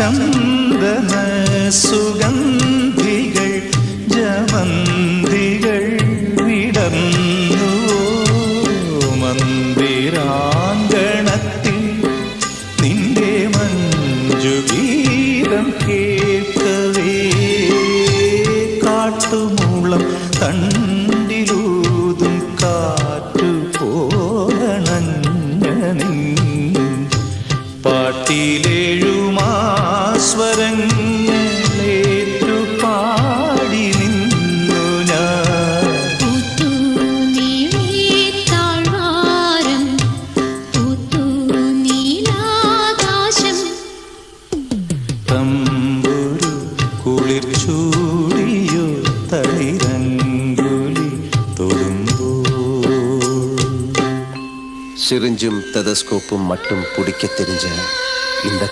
ചന്ദന സുഗന്ധികൾ ജമന്തികൾ വിടർന്നു മന്ദിരാങ്കണത്തിൽ നിന്റെ മഞ്ജുഗീതം കേൾക്കവേ കാട്ടുമൂളം തണ്ടിലൂതും കാറ്റു പോലണഞ്ഞ പാട്ടിലേഴുമാസ്വരങ്ങളേറ്റു പാടി നിന്നു ഞാൻ. തമ്പുരു കുളിർ ചൂടിയോ തളിരങ്കുലി തൊടുമ്പോൾ സിറിഞ്ചും ടെതസ്കോപ്പും மட்டும் பிடிக்க தெரிஞ்ச இந்த